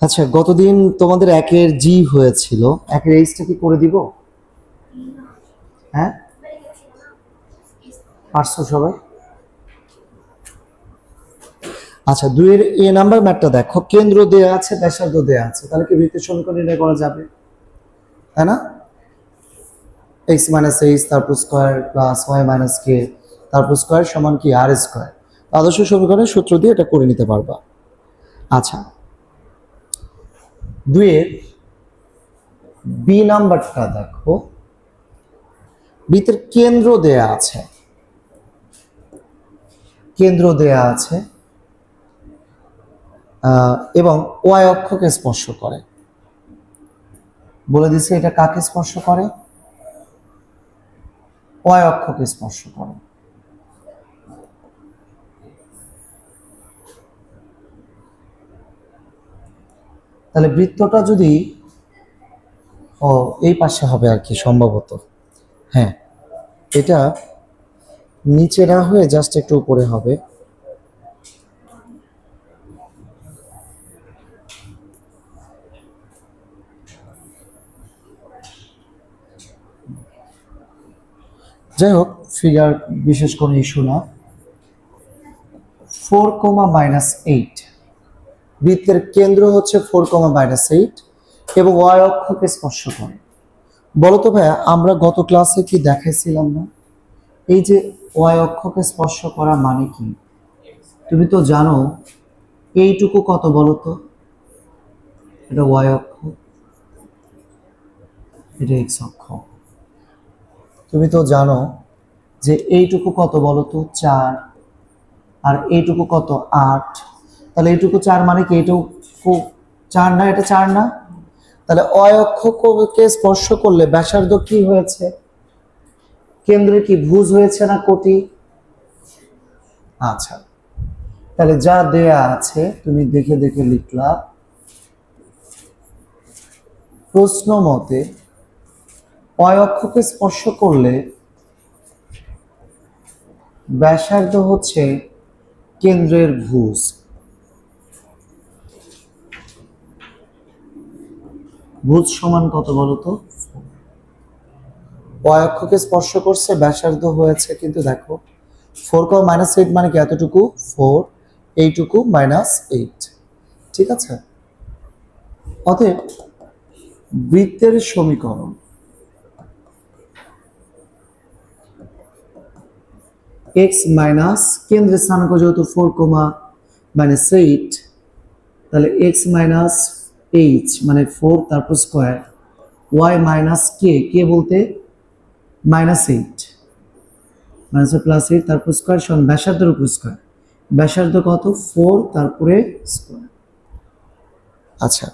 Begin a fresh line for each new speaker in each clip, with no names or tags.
আচ্ছা, গতদিন তোমাদের একের জি হয়েছিল, একের এইচটা কি করে দিব? হ্যাঁ, পারছো সবাই? আচ্ছা, দুইয়ের এ নাম্বার ম্যাথটা দেখো, কেন্দ্র দেয়া আছে, ব্যাসার্ধ দেয়া আছে, তাহলে কি বৃত্তের সমীকরণ নির্ণয় করা যাবে? তাই না? এক্স মাইনাস এইচ তারপর স্কোয়ার প্লাস ওয়াই মাইনাস কে তারপর স্কোয়ার সমান কি আর স্কোয়ার। আদর্শ সমীকরণের সূত্র দিয়ে এটা করে নিতে পারবা। আচ্ছা, দুইয়ের বি নাম্বারটা দেখো, বৃত্তের কেন্দ্র দেয়া আছে, কেন্দ্র দেয়া আছে এবং ওয়াই অক্ষকে স্পর্শ করে। বলে দিছে এটা কাকে স্পর্শ করে? ওয়াই অক্ষকে স্পর্শ করে। তাহলে বৃত্তটা যদি এই পাশে হবে আর কি সম্ভবত। হ্যাঁ, এটা নিচে না হয়ে জাস্ট একটু উপরে হবে। যাই হোক, ফিগার বিশেষ কোনো ইস্যু না। 4,-8 বৃত্তের কেন্দ্র হচ্ছে 4,-8 এবং ওয়াই অক্ষকে স্পর্শ করে। বলতো ভাইয়া, আমরা গত ক্লাসে কি দেখাইছিলাম না, এই যে ওয়াই অক্ষকে স্পর্শ করা মানে কি? তুমি তো জানো এইটুকু কত বলতো, এটা ওয়াই অক্ষ, এটা এক্স অক্ষ। তুমি তো জানো যে এইটুকু কত বলতো, 4, আর এইটুকু কত, 8। তাহলে এইটুকু 4 মানে কি, এইটুকু 4 না, এটা 4 না? তাহলে অয় অক্ষকে স্পর্শ করলে ব্যাসার্ধ কি হয়েছে? কেন্দ্রে কি ভুজ হয়েছে না কোটি? আচ্ছা, তাহলে যা দেয়া আছে তুমি দেখে দেখে লিখলা। প্রশ্ন মতে অয় অক্ষকে স্পর্শ করলে ব্যাসার্ধ হচ্ছে কেন্দ্রের ভুজ। ভুজ সমান কত বলতো? অয় অক্ষকে স্পর্শ করছে, ব্যাসার্ধ হয়েছে, কিন্তু দেখো 4,-8 মানে কি, এতটুকু 4, এইটুকু -8। ঠিক আছে? অতএব বৃত্তের সমীকরণ এক্স মাইনাস কেন্দ্রের স্থানাঙ্ক যেহেতু 4,-8, তাহলে এক্স মাইনাস এইচ মানে 4 তারপর স্কোয়ার, ওয়াই মাইনাস কে, কে বলতে -8 মাইনাস +8 তারপর স্কোয়ার সমান ব্যাসার্ধের উপর স্কোয়ার। ব্যাসার্ধ কত? 4 তারপরে স্কোয়ার। আচ্ছা,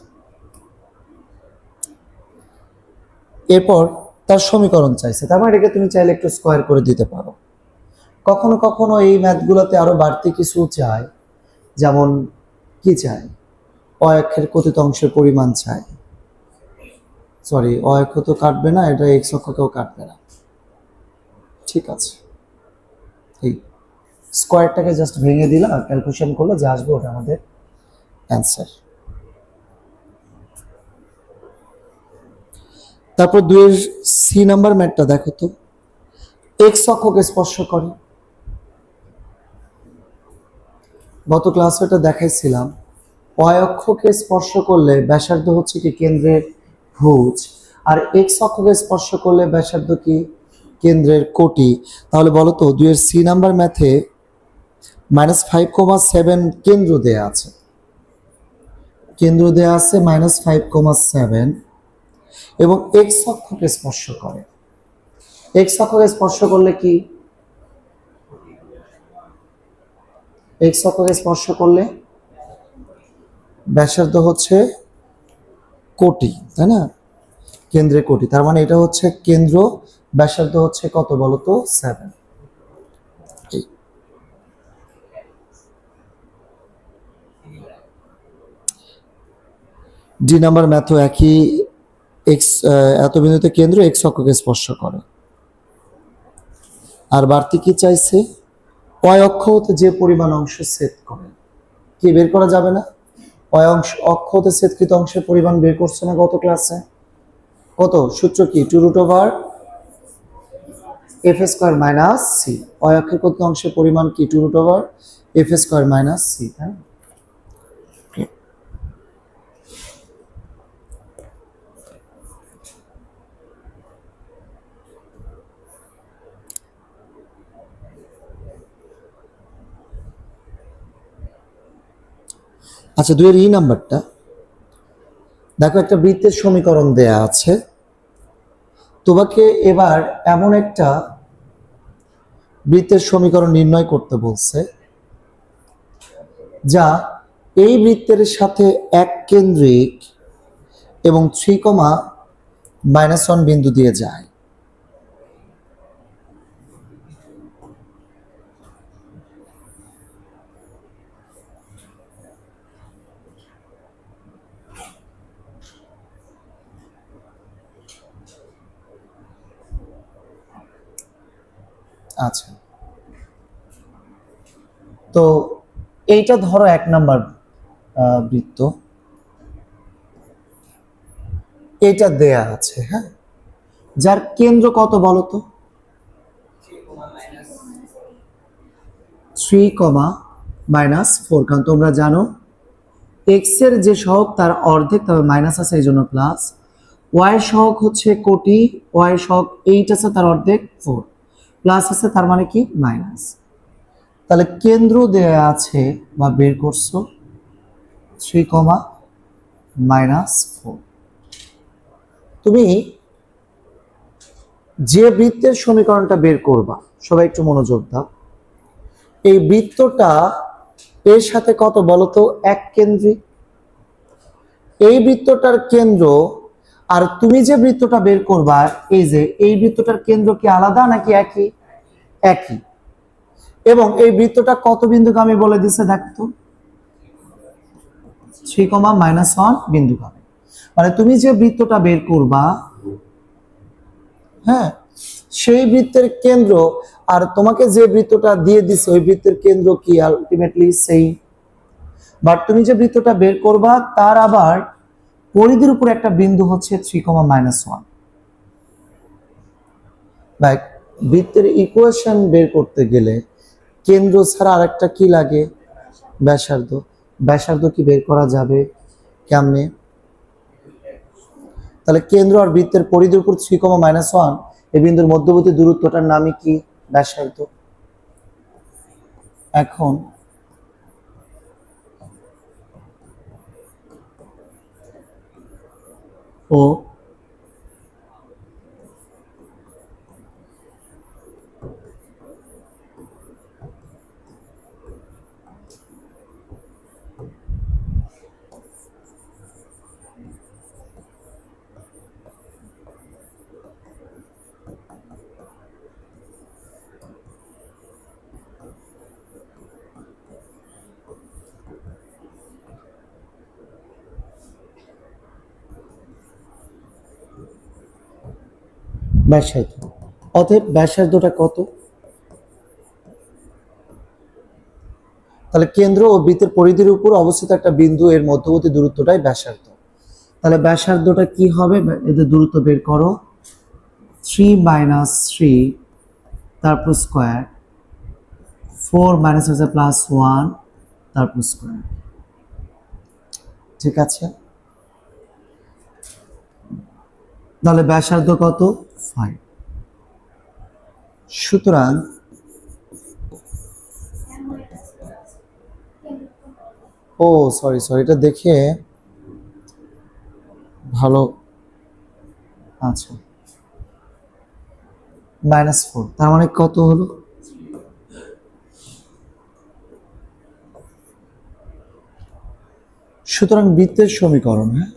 এরপর তার সমীকরণ চাইছে, তার মানে এটাকে তুমি চাইলে একটু স্কোয়ার করে দিতে পারো। কখনো কখনো এই ম্যাথগুলোতে আরো বাড়তি কিছু চায়, যেমন কি চায়, অক্ষের কতিত অংশের পরিমাণ চায়। সরি, অক্ষ তো কাটবে না, এটা এক্স অক্ষকেও কাটবে না। ঠিক আছে, এই স্কোয়ারটাকে জাস্ট ভেঙে দিলাম, ক্যালকুলেশন করলে যা আসবে ওটা আমাদের অ্যান্সার। তারপর 2-এর সি নাম্বার ম্যাথটা দেখো তো, এক্স অক্ষকে স্পর্শ করে। গত ক্লাসে এটা দেখাইছিলাম, ওয়াই অক্ষকে স্পর্শ করলে ব্যাসার্ধ হচ্ছে কি কেন্দ্রের ভুজ, আর এক্স অক্ষকে স্পর্শ করলে ব্যাসার্ধ কি কেন্দ্রের কোটি। তাহলে বলো তো 2-এর সি নাম্বার ম্যাথে -5,7 কেন্দ্র দেয়া আছে, কেন্দ্র দেয়া আছে -5,7 এবং এক্স অক্ষকে স্পর্শ করে। এক্স অক্ষকে স্পর্শ করলে কি, এক্স অক্ষকে স্পর্শ করলে ব্যাসার্ধ হচ্ছে কোটি, তাই না? কেন্দ্রে কোটি, তার মানে এটা হচ্ছে কেন্দ্র, ব্যাসার্ধ হচ্ছে কত বলতো, 7। ডি নাম্বার ম্যাথ একই, এক্স এত বিন্দুতে কেন্দ্র এক্স অক্ষকে স্পর্শ করে। আর বাড়তি কি চাইছে, ওয়াই অক্ষ হতে যে পরিমাণ অংশ ছেদ করে, কি বের করা যাবে না? অক্ষ হতে ছেদকৃত অংশের পরিমাণ বের করছো না গত ক্লাসে? কত? সূত্র কি? 2√f² minus C. অক্ষের প্রতি অংশের পরিমাণ কি? 2√f² minus C. হ্যাঁ, আচ্ছা, 2 এর নাম্বারটা দেখো, একটা বৃত্তের সমীকরণ দেয়া আছে, তোমাকে এবার এমন একটা বৃত্তের সমীকরণ নির্ণয় করতে বলছে যা এই বৃত্তের সাথে এক কেন্দ্রিক এবং 3, বিন্দু দিয়ে যায়। আচ্ছা, তো এইটা ধরো 1 নাম্বার বৃত্ত, এটা দেয়া আছে। হ্যাঁ, যার কেন্দ্র কত বলো তো? 3, কারণ তোমরা জানো এক্স এর যে সহগ তার অর্ধেক, তবে মাইনাস আছে এই জন্য প্লাস। ওয়াই সহগ হচ্ছে কোটি, ওয়াই সহগ 8 আছে তার অর্ধেক 4, প্লাস আছে তার মানে কি মাইনাস। তাহলে কেন্দ্র দেয়া আছে বা বের করছো 3, তুমি যে বৃত্তের সমীকরণটা বের করবা, সবাই একটু মনোযোগ দাও, এই বৃত্তটা এর সাথে কত বলতো? এক কেন্দ্রিক। এই বৃত্তটার কেন্দ্র আর তুমি যে বৃত্তটা বের করবা, এই বৃত্তটার কেন্দ্র কি আলাদা নাকি একই? একই। এবং এই বৃত্তটা কত বিন্দুগামী বলে দিছে দেখতো? 3, বিন্দুগামী। মানে তুমি যে বৃত্তটা বের করবা, হ্যাঁ, সেই বৃত্তের কেন্দ্র আর তোমাকে যে বৃত্তটা দিয়ে দিছে ওই বৃত্তের কেন্দ্র কি আলটিমেটলি সেই। বাট তুমি যে বৃত্তটা বের করবা তার আবার পরিধির উপর একটা বিন্দু হচ্ছে 3, লাইক বৃত্তের ইকুয়েশন বের করতে গেলে কেন্দ্র ছাড়া আরেকটা কি লাগে? ব্যাসার্ধ। ব্যাসার্ধ কি বের করা যাবে? কেমনে? তাহলে কেন্দ্র আর বৃত্তের পরিধির উপর 3, এই বিন্দুর মধ্যবর্তী দূরত্বটার নামই কি? ব্যাসার্ধ। এখন ও ব্যাসার্ধ, অতএব ব্যাসার্ধটা কত? তাহলে কেন্দ্র ও বৃত্তের পরিধির উপর অবস্থিত একটা বিন্দু এর মধ্যবর্তী দূরত্বটাই ব্যাসার্ধ। তাহলে ব্যাসার্ধটা কি হবে? এদের দূরত্ব বের করো, 3 - 3 তারপর স্কোয়ার, 4 - আছে +1 তারপর স্কোয়ার। ঠিক আছে, তাহলে ব্যাসার্ধ কত? 5। সুতরাং ও সরি, এটা দেখে ভালো। আচ্ছা, -4, তার মানে কত হলো? সুতরাং বৃত্তের সমীকরণ, হ্যাঁ,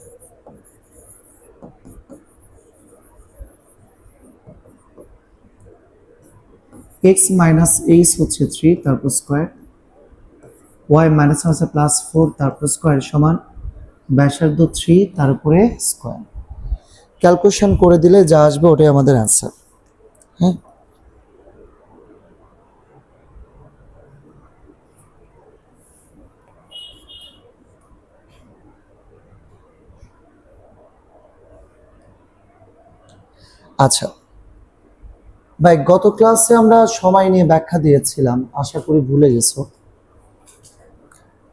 x - h হচ্ছে 3 তারপর স্কোয়ার, y - আছে +4 তারপর স্কোয়ার সমান ব্যাসার্ধ 3 তার উপরে স্কোয়ার। ক্যালকুলেশন করে দিলে যা আসবে ওটাই আমাদের অ্যান্সার। হ্যাঁ, আচ্ছা ভাই, গত ক্লাসে আমরা সময় নিয়ে ব্যাখ্যা দিয়েছিলাম, আশা করি ভুলে গেছো।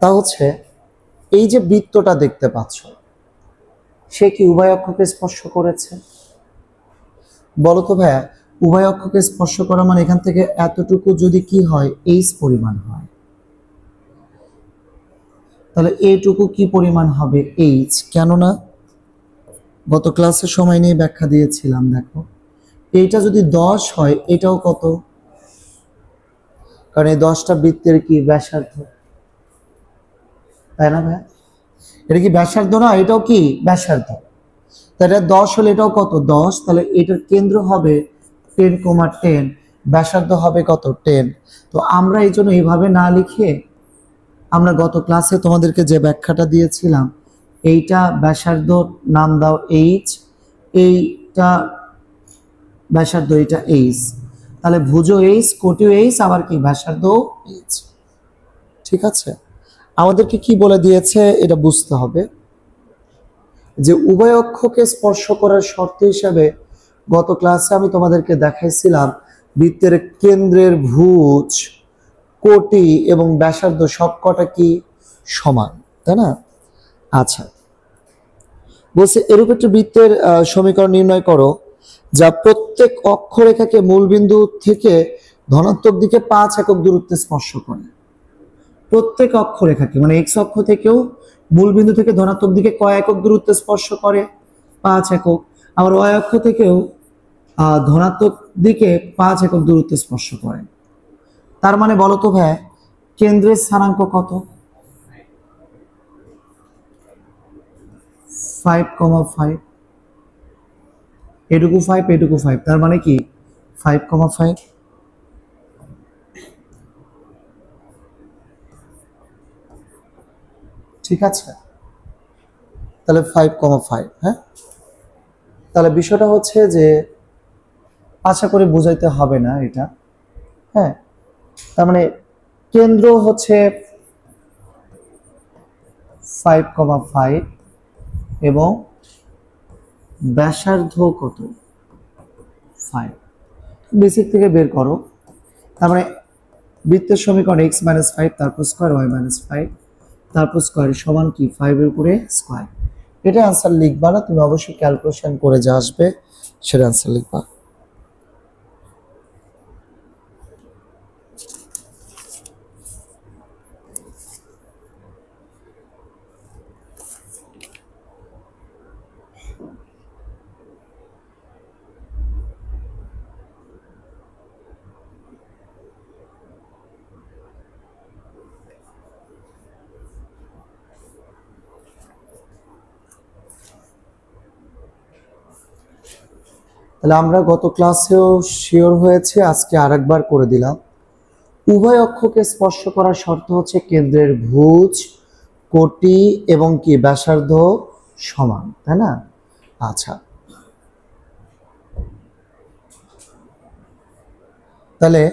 তা হচ্ছে এই যে বৃত্তটা দেখতে পাচ্ছ, সে কি উভয় অক্ষকে স্পর্শ করেছে? বলো তো ভাইয়া, উভয় অক্ষকে স্পর্শ করা মানে এখান থেকে এতটুকু যদি কি হয়, এইচ পরিমাণ হয়, তাহলে এইটুকু কি পরিমাণ হবে? এইচ। কেননা গত ক্লাসে সময় নিয়ে ব্যাখ্যা দিয়েছিলাম, দেখো এইটা যদি 10 হয়, এটাও কত? কারণ এই 10টা বৃত্তের কি ব্যাসার্ধ, তাই না ভাইয়া? এটা কি ব্যাসার্ধ না? এটাও কি ব্যাসার্ধ। তাহলে 10 হলে এটাও কত? 10। তাহলে এটার কেন্দ্র হবে 10,10, ব্যাসার্ধ হবে কত? 10। তো আমরা এই জন্য এইভাবে না লিখে আমরা গত ক্লাসে তোমাদেরকে যে ব্যাখ্যাটা দিয়েছিলাম, এইটা ব্যাসার্ধ নাম দাও এইচ, এইটা ব্যাসার্ধ, এইটা এইচ, তাহলে ভুজও এইচ, কোটিও এইচ, আবার কি ব্যাসার্ধ এইচ। ঠিক আছে, আমাদেরকে কি বলে দিয়েছে এটা বুঝতে হবে, যে উভয় অক্ষকে স্পর্শ করার শর্ত হিসাবে গত ক্লাসে আমি তোমাদেরকে দেখাইছিলাম বৃত্তের কেন্দ্রের ভুজ, কোটি এবং ব্যাসার্ধ সবকটা কি সমান, তাই না? আচ্ছা, বলছে এরূপ একটি বৃত্তের সমীকরণ নির্ণয় করো যা প্রত্যেক অক্ষরেখাকে মূলবিন্দু থেকে ধনাত্মক দিকে 5 একক দূরত্বে স্পর্শ করে। প্রত্যেক অক্ষরেখাকে মানে এক্স অক্ষ থেকেও মূলবিন্দু থেকে ধনাত্মক দিকে কয় একক দূরত্বে স্পর্শ করে? 5 একক। আবার ওয়াই অক্ষ থেকেও ধনাত্মক দিকে 5 একক দূরত্বে স্পর্শ করে। তার মানে বলো তো ভাই, কেন্দ্রের স্থানাঙ্ক কত? 5,5। এটুকু 5, এটুকু 5, তার মানে কি 5,5। ঠিক আছে, তাহলে 5,5। হ্যাঁ, তাহলে বিষয়টা হচ্ছে যে আশা করি বুঝাইতে হবে না এটা। হ্যাঁ, তার মানে কেন্দ্র হচ্ছে 5,5 এবং ব্যাসার্ধ কত? 5। বেসিক থেকে বের করো। তার মানে বৃত্তের সমীকরণ x - 5 তারপর স্কয়ার y - 5 তারপর স্কয়ার সমান কি 5 এর উপরে স্কয়ার। এটা आंसर লিখবা না, তুমি অবশ্যই ক্যালকুলেশন করে যা আসবে সেটা आंसर লিখবা। তাহলে আমরা গত ক্লাসেও শিওর হয়েছে, আজকে আরেকবার করে দিলাম। উভয় অক্ষকে স্পর্শ করার শর্ত হচ্ছে কেন্দ্রের ভুজ, কোটি এবং কি ব্যাসার্ধ সমান, তাই না? আচ্ছা, তাহলে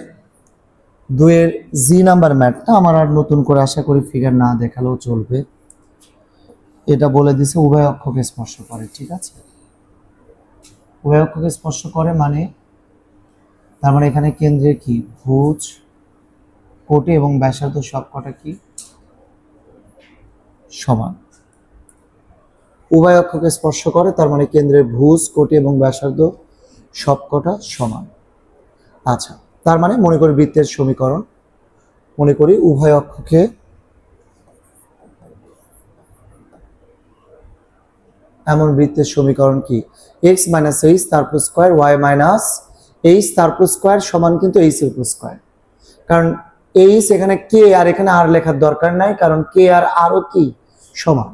2 এর জি নাম্বার ম্যাথটা আমার আর নতুন করে আশা করি ফিগার না দেখালেও চলবে। এটা বলে দিছে উভয় অক্ষকে স্পর্শ করে। ঠিক আছে, উভয় অক্ষকে স্পর্শ করে মানে তার মানে এখানে কেন্দ্রের কি ভুজ, কোটি এবং ব্যাসার্ধ সবকটা কি সমান। উভয় অক্ষকে স্পর্শ করে তার মানে কেন্দ্রের ভুজ, কোটি এবং ব্যাসার্ধ সবকটা সমান। আচ্ছা, তার মানে মনে করি বৃত্তের সমীকরণ, মনে করি উভয় অক্ষকে এমন বৃত্তের সমীকরণ কি x - h তারপর স্কয়ার y - h তারপর স্কয়ার সমান কিন্তু h এর উপর স্কয়ার। কারণ h এখানে k আর এখানে r লেখার দরকার নাই, কারণ k আর r ও কি সমান।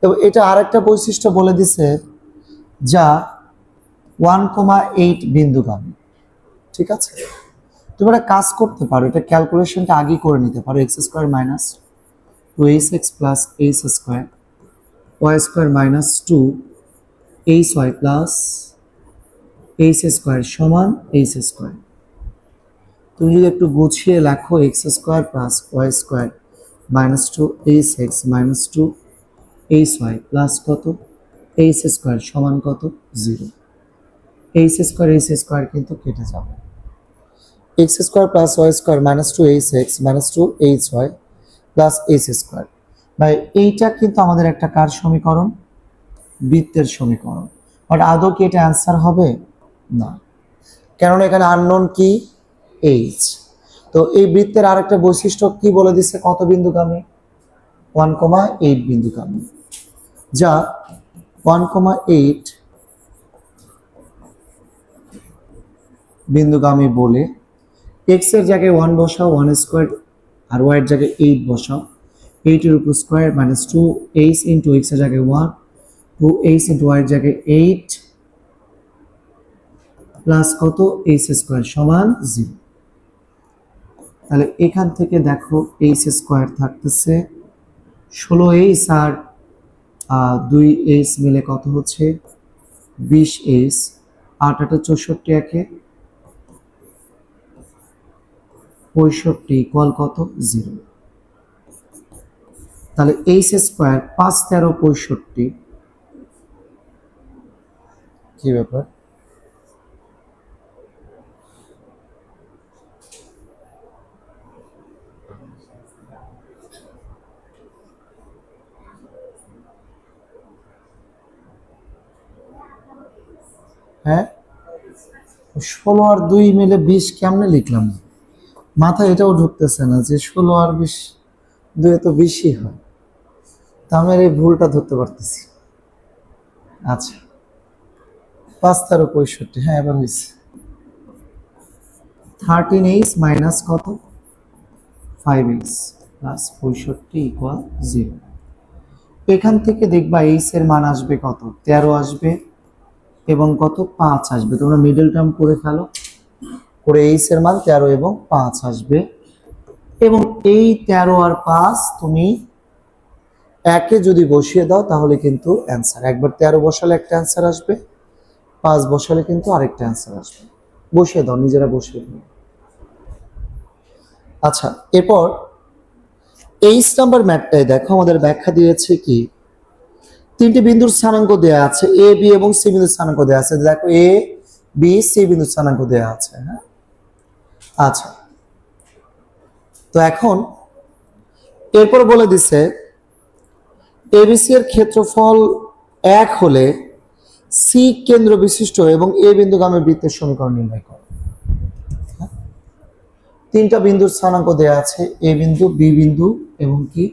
এবং এটা আরেকটা বৈশিষ্ট্য বলে দিছে যা 1,8 বিন্দুগামী। ঠিক আছে, তুমি একটা কাজ করতে পারো, এটা ক্যালকুলেশনটা আগেই করে নিতে পারো। x square minus 2hx plus h square y square minus 2hy plus h square সমান h স্কয়ার। তুমি যদি একটু গুছিয়ে লেখো x square plus y square minus 2hx minus 2hy plus কত h স্কয়ার সমান কত 0। এইচ স্কোয়ার কিন্তু কেটে যাবে। X square plus Y square minus two H X minus two H Y plus H square. ভাই এইটা কিন্তু আমাদের একটা কার সমীকরণ? বৃত্তের সমীকরণ। বাট আদৌ কি এটা অ্যান্সার হবে? না, কেননা এখানে আননোন কি? এইচ। তো এই বৃত্তের আরেকটা বৈশিষ্ট্য কি বলে দিচ্ছে? কত বিন্দুগামী? 1,8 বিন্দুগামী, যা 1,8 বিন্দুগামী বলে এক্স এর জায়গায় 1 বসাও, 1 স্কোয়ার, আর ওয়াই এর জায়গায় 8 বসাও, 8 এর উপর square minus 2h into x এর জায়গায় 1, 2h ইন্টু ওয়াই এর জায়গায় 8 প্লাস কত? এইচ স্কোয়ার সমান 0। তাহলে এখান থেকে দেখো এইচ স্কোয়ার থাকতেছে 16h আর 2h মিলে কত হচ্ছে? 20h, 8 8 64, একে 65 ইকুয়াল কত? 0। তাহলে এইচ স্কোয়ার 5 13 65, কি ব্যাপার? হ্যাঁ, 16 আর 2 মিলে 20 কেমনে লিখলাম? মাথায় এটাও ঢুকতেছে না যে 16 আর 20 2 তো 20ই হয়। তা আমি এই ভুলটা ধরতে পারতেছি। আচ্ছা, 5 13 65, হ্যাঁ এবার হয়েছে। 13h মাইনাস কত? 5h plus 65 equal 0। এখান থেকে দেখবা এইচ এর মান আসবে কত? 13 আসবে এবং কত? 5 আসবে। তোমরা মিডল টার্ম করে ফেলো, করে এইচ এর মান 13 এবং 5 আসবে। এবং এই 13 আর 5 তুমি একে যদি বসিয়ে দাও তাহলে কিন্তু অ্যান্সার। একবার 13 বসালে একটা অ্যান্সার আসবে, 5 বসালে কিন্তু আরেকটা অ্যান্সার আসবে। বসিয়ে দাও, নিজেরা বসিয়ে দাও। আচ্ছা, এরপর এইচ নাম্বার ম্যাথটায় দেখো আমাদের ব্যাখ্যা দিয়েছে কি? তিনটি বিন্দুর স্থানাঙ্ক দেয়া আছে, এ বি এবং সি বিন্দুর স্থানাঙ্ক দেয়া আছে। দেখো এ বি সি বিন্দুর স্থানাঙ্ক দেয়া আছে। হ্যাঁ, আচ্ছা, তো এখন এরপর বলে দিছে এবিসি এর ক্ষেত্রফল 1 হলে সি কেন্দ্র বিশিষ্ট এবং এ বিন্দুগামী বৃত্তের সমীকরণ নির্ণয় করো। তিনটা বিন্দুর স্থানাঙ্ক দেয়া আছে, এ বিন্দু, বি বিন্দু এবং কি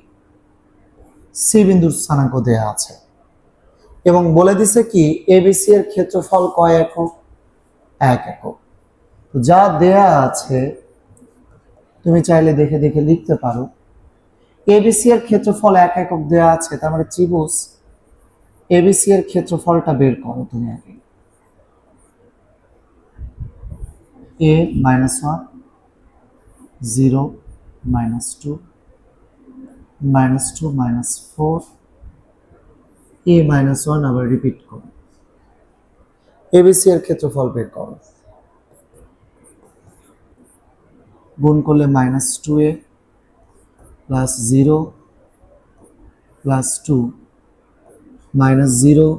সি বিন্দুর স্থানাঙ্ক দেয়া আছে, এবং বলে দিছে কি এবিসি এর ক্ষেত্রফল কয় একক? 1 একক। যা দেয়া আছে তুমি চাইলে দেখে দেখে লিখতে পারো। এবিসি এর ক্ষেত্রফল 1 একক দেয়া আছে, তার মানে ত্রিভুজ এবিসি এর ক্ষেত্রফলটা বের করো তুমি আগে। a -1 0 -2 -2 -4 a -1 আবার রিপিট করো। এবিসি এর ক্ষেত্রফল বের করো। গুণ করলে -2a plus 0 plus 2 -0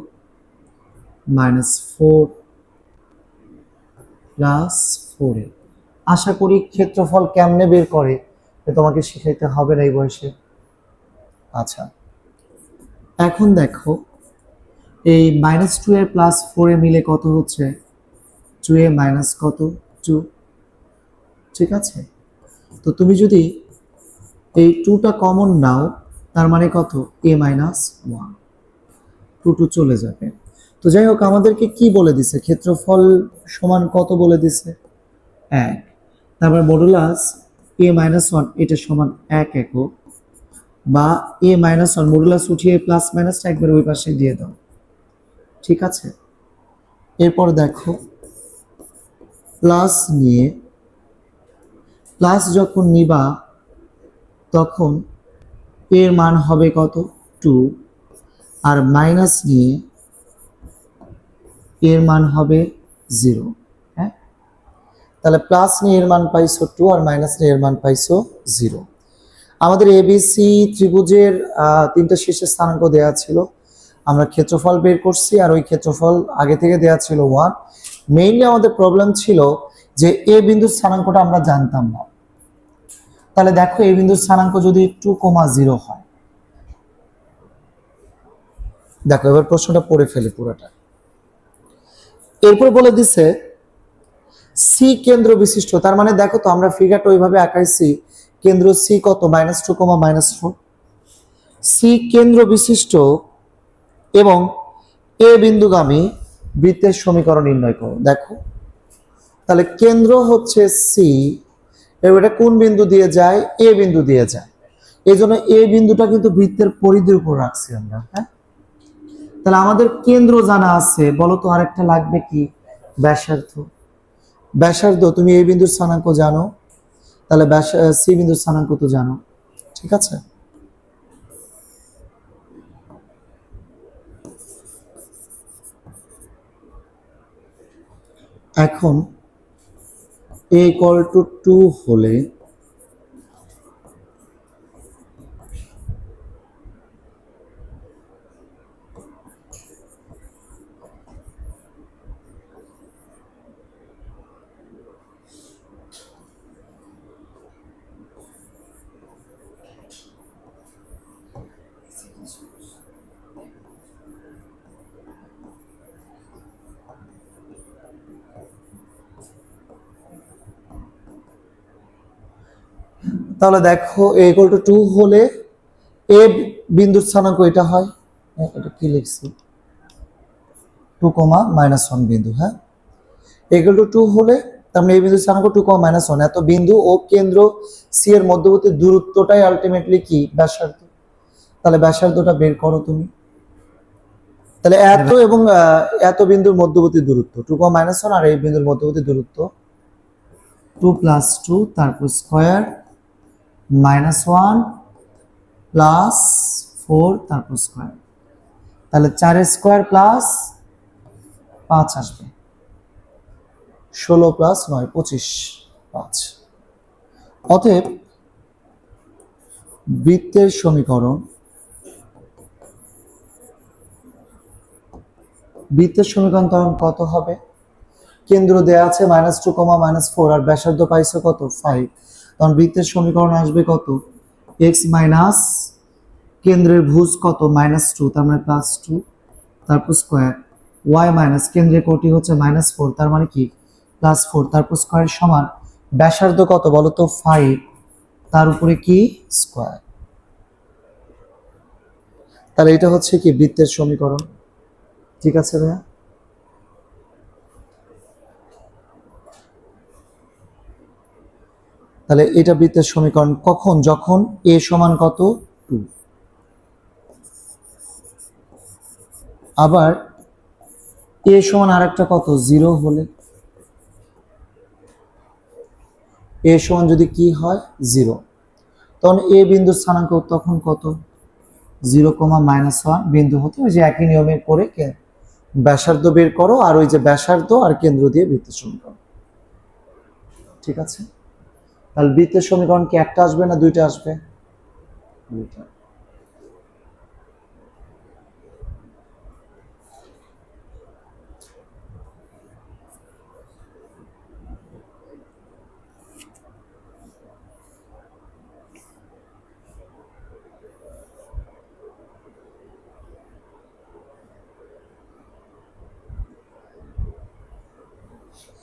-4 plus 4a। আশা করি ক্ষেত্রফল কেমনে বের করে তোমাকে শিখাইতে হবে না এই বয়সে। আচ্ছা, এখন দেখো এই -2a প্লাস 4a মিলে কত হচ্ছে? 2a মাইনাস কত? 2। ঠিক আছে, তো তুমি যদি এই 2টা কমন নাও তার মানে কত? a -1, 2 চলে যাবে। তো যাই হোক, আমাদেরকে কি বলে দিছে? ক্ষেত্রফল সমান কত বলে দিছে? 1। তারপর মডুলাস a -1 এটা সমান 1 একক, বা a -1 মডুলাস উঠিয়ে প্লাস মাইনাসটা একবার ওই পাশে দিয়ে দাও। ঠিক আছে, এরপর দেখো প্লাস নিয়ে, প্লাস যখন নিবা তখন এর মান হবে কত? 2, আর মাইনাস নিয়ে এর মান হবে 0। হ্যাঁ, তাহলে প্লাস নিয়ে এর মান পাইছো 2 আর মাইনাস নিয়ে এর মান পাইছো 0। আমাদের এবিসি ত্রিভুজের তিনটা শীর্ষের স্থানাঙ্ক দেয়া ছিল, আমরা ক্ষেত্রফল বের করছি, আর ওই ক্ষেত্রফল আগে থেকে দেয়া ছিল 1, মেইনলি আমাদের প্রবলেম ছিল যে এ বিন্দুর স্থানাঙ্কটা আমরা জানতাম না। তাহলে দেখো এ বিন্দুর স্থানাঙ্ক যদি 2,0 হয়, দেখো এবার প্রশ্নটা পড়ে ফেলে পুরোটা। এরপর বলে দিছে সি কেন্দ্র বিশিষ্ট, তার মানে দেখো তো আমরা ফিগারটা ওইভাবে আঁকাইছি, কেন্দ্র সি কত -2, -4। সি কেন্দ্র বিশিষ্ট এবং এ বিন্দুগামী বৃত্তের সমীকরণ নির্ণয় করো। দেখো তাহলে কেন্দ্র হচ্ছে সি, এটা কোন বিন্দু দিয়ে যায়? এ বিন্দু দিয়ে যায়। এই জন্য এ বিন্দুটা কিন্তু বৃত্তের পরিধির উপর রাখছি আমরা। হ্যাঁ, তাহলে আমাদের কেন্দ্র জানা আছে, বলো তো আরেকটা লাগবে কি? ব্যাসার্ধ। ব্যাসার্ধ তুমি এই বিন্দুর স্থানাঙ্ক জানো, তাহলে সি বিন্দুর স্থানাঙ্ক তো জানো। ঠিক আছে, এখন a = 2 হলে তাহলে দেখো a = 2 হলে এ বিন্দুর স্থানাঙ্ক এটা হয়, এটা কি লিখছি, 2, -1 বিন্দু। হ্যাঁ, a = 2 হলে তার মানে এই বিন্দুর স্থানাঙ্ক 2, -1। এত বিন্দু ও কেন্দ্র সি এর মধ্যবর্তী দূরত্বটাই আলটিমেটলি কি? ব্যাসার্ধ। তাহলে ব্যাসার্ধটা বের করো তুমি। তাহলে এত এবং এত বিন্দুর মধ্যবর্তী দূরত্ব 2, -1 আর এই বিন্দুর মধ্যবর্তী দূরত্ব 2 + 2 তারপর স্কয়ার -1 + 4 তারপর স্কয়ার, তাহলে 4 স্কয়ার + 5 আসবে, 16 + 9 25, 5। অতএব বৃত্তের সমীকরণ, তখন কত হবে? কেন্দ্র দেয়া আছে -2, -4 আর ব্যাসার্ধ পাইছো কত? 5। তখন বৃত্তের সমীকরণ আসবে কত? x মাইনাস কেন্দ্রের ভুজ কত? -2, তার মানে +2 তারপর স্কয়ার, y মাইনাস কেন্দ্রের কোটি হচ্ছে -4, তার মানে কি? +4 তারপর স্কয়ার সমান ব্যাসার্ধ কত বলো তো? 5, তার উপরে কি? স্কয়ার। তাহলে এটা হচ্ছে কি? বৃত্তের সমীকরণ। ঠিক আছে ভাইয়া? তাহলে এটা বৃত্তের সমীকরণ কখন? যখন a সমান কত? 2। আবার a সমান আরেকটা কত? 0 হলে, a সমান যদি কি হয়? 0, তখন a বিন্দুর স্থানাঙ্ক তখন কত? 0, -1 বিন্দু হতে ওই যে একই নিয়মে করে ব্যাসার্ধ বের করো, আর ওই যে ব্যাসার্ধ আর কেন্দ্র দিয়ে বৃত্তের সমীকরণ। ঠিক আছে, তাহলে বৃত্তের সমীকরণ কি একটা আসবে না দুইটা আসবে? দুইটা।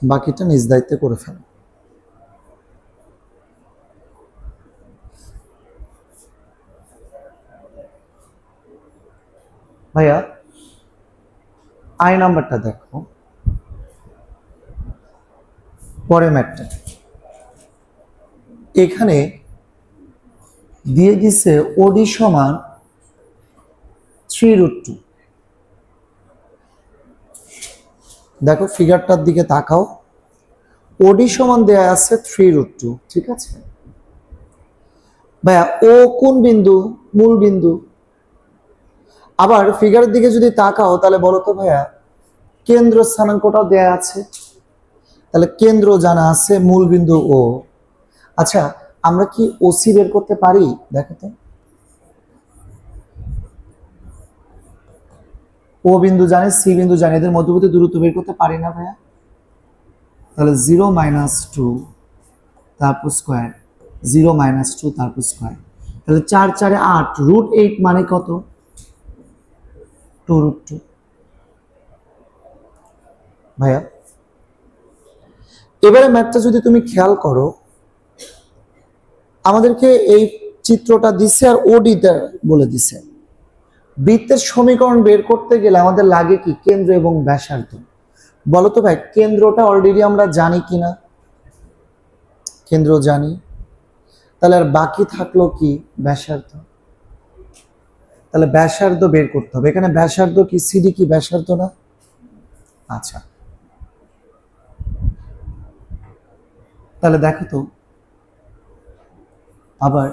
বাকিটা নিজ দায়িত্বে করে ফেলো। ভাইয়া আই নাম্বারটা দেখো, পরে ম্যাটটা এখানে দিয়ে দিছে ওডি সমান 3√2। দেখো ফিগারটার দিকে তাকাও, ওডি সমান দেয়া আছে 3√2। ঠিক আছে ভাইয়া, ও কোন বিন্দু? মূল বিন্দু। আবার ফিগারের দিকে যদি তাকাও তাহলে বলো তো ভাইয়া, কেন্দ্র স্থানাঙ্কটাও দেয়া আছে, তাহলে কেন্দ্র জানা আছে, মূল বিন্দু ও। আচ্ছা, আমরা কি ওসি বের করতে পারি? দেখো তো, ও বিন্দু জানি, সি বিন্দু জানি, এদের মধ্যবর্তী দূরত্ব বের করতে পারি না ভাইয়া? তাহলে 0 - 2 তারপর স্কোয়ার, 0 - 2 তারপর স্কোয়ার, তাহলে 4 4 8, √8 মানে কত? 2√2। ভাইয়া এবারে ম্যাথটা যদি তুমি খেয়াল করো, আমাদেরকে এই চিত্রটা দিছে আর ওডিটা বলে দিছে। বৃত্তের সমীকরণ বের করতে গেলে আমাদের লাগে কি? কেন্দ্র এবং ব্যাসার্ধ। বলো তো ভাই, কেন্দ্রটা অলরেডি আমরা জানি কিনা? কেন্দ্র জানি, তাহলে আর বাকি থাকলো কি? ব্যাসার্ধ। তাহলে ব্যাসার্ধ বের করতে হবে। এখানে ব্যাসার্ধ কি? সিডি কি ব্যাসার্ধ না? আচ্ছা, তাহলে দেখো তো আবার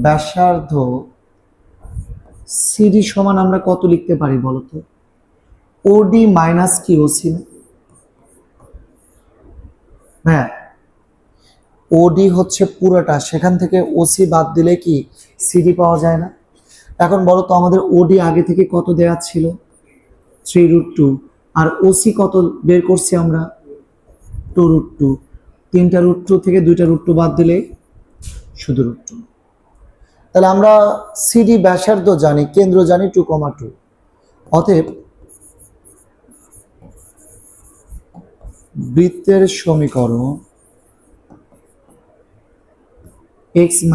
ব্যাসার্ধ সিডি সমান আমরা কত লিখতে পারি বলো তো? ওডি মাইনাস কি ওসি না? হ্যাঁ, ওডি হচ্ছে পুরোটা, সেখান থেকে ওসি বাদ দিলে কি সিডি পাওয়া যায় না? এখন বলো তো আমাদের ওডি আগে থেকে কত দেওয়া ছিল? 3√2, আর ওসি কত বের করছি আমরা? 2√2। 3টা √2 থেকে 2টা √2 বাদ দিলে শুধু √2। তাহলে আমরা সিডি ব্যাসার্ধ জানি, কেন্দ্র জানি 2,2। অতএব বৃত্তের সমীকরণ x -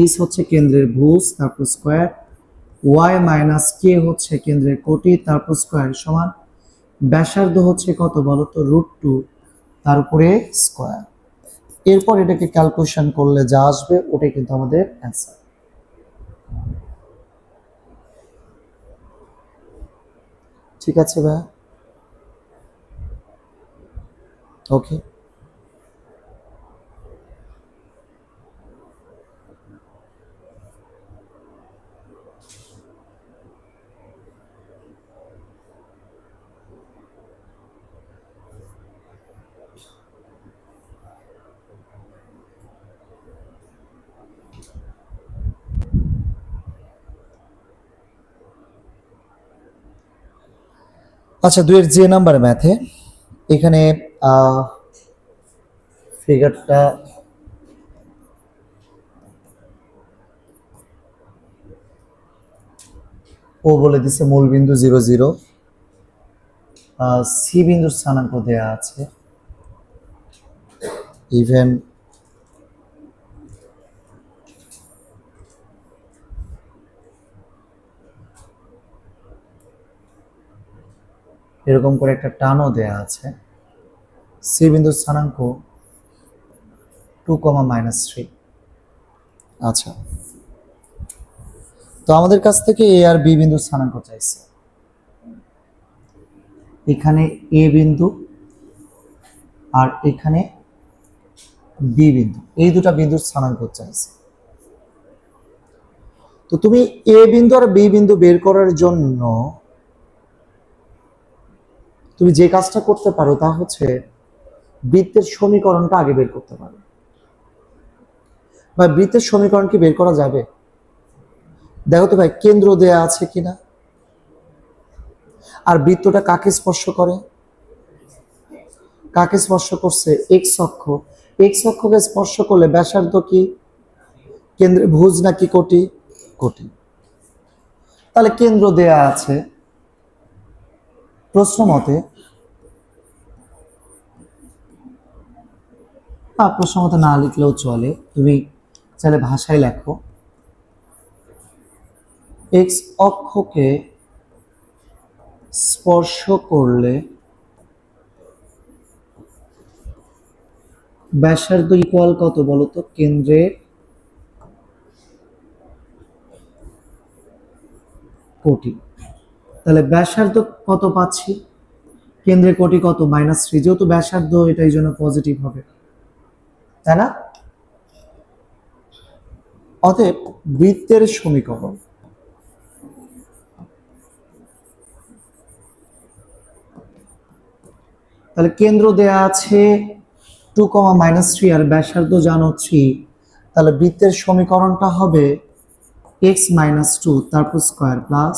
h হচ্ছে কেন্দ্রের ভুজ তারপর স্কোয়ার, y - k হচ্ছে কেন্দ্রের কোটি তারপর স্কোয়ার সমান ব্যাসার্ধ হচ্ছে কত বলো তো? √2 তার উপরে স্কোয়ার। এরপর এটাকে ক্যালকুলেশন করলে যা আসবে ওটাই কিন্তু আমাদের অ্যান্সার। ঠিক আছে ভাই? ওকে, আচ্ছা 2 এর যে নাম্বার ম্যাথে এখানে ফিগারটা ও বলে দিছে মূল বিন্দু 0 0, সি বিন্দুর স্থানাঙ্ক দেয়া আছে, ইভেন এরকম করে একটা টানও দেয়া আছে। সি বিন্দুর স্থানাঙ্ক 2, -3। আচ্ছা, তো আমাদের কাছ থেকে এ আর বি বিন্দুর স্থানাঙ্ক চাইছে। এখানে এ বিন্দু আর এখানে বি বিন্দু, এই দুটা বিন্দুর স্থানাঙ্ক চাইছে। তো তুমি এ বিন্দু আর বি বিন্দু বের করার জন্য তুমি যে কাজটা করতে পারো তা হচ্ছে বৃত্তের সমীকরণটা আগে বের করতে পারো। ভাই বৃত্তের সমীকরণ কি বের করা যাবে? দেখো তো ভাই, কেন্দ্র দেয়া আছে কিনা, আর বৃত্তটা কাকে স্পর্শ করে? কাকে স্পর্শ করছে? এক্স অক্ষ। এক্স অক্ষকে স্পর্শ করলে ব্যাসার্ধ কি? কেন্দ্রে ভুজ নাকি কোটি? কোটি। তাহলে কেন্দ্র দেয়া আছে, প্রশ্ন মতে প্রশ্ন মতে না লিখলেও চলে, তুমি চাইলে ভাষায় লেখো। এক্স অক্ষকে স্পর্শ করলে ব্যাসার্ধ ইকুয়াল কত বলতো? কেন্দ্রের কোটি। তাহলে ব্যাসার্ধ কত পাচ্ছি? কেন্দ্রের কোটি কত? -3। যেহেতু ব্যাসার্ধ, এটা এই জন্য পজিটিভ হবে, তাই না? অতএব বৃত্তের সমীকরণ তাহলে কেন্দ্র দেয়া আছে 2, -3 আর ব্যাসার্ধ জানো 3, তাহলে বৃত্তের সমীকরণটা হবে x - 2 তারপর স্কোয়ার প্লাস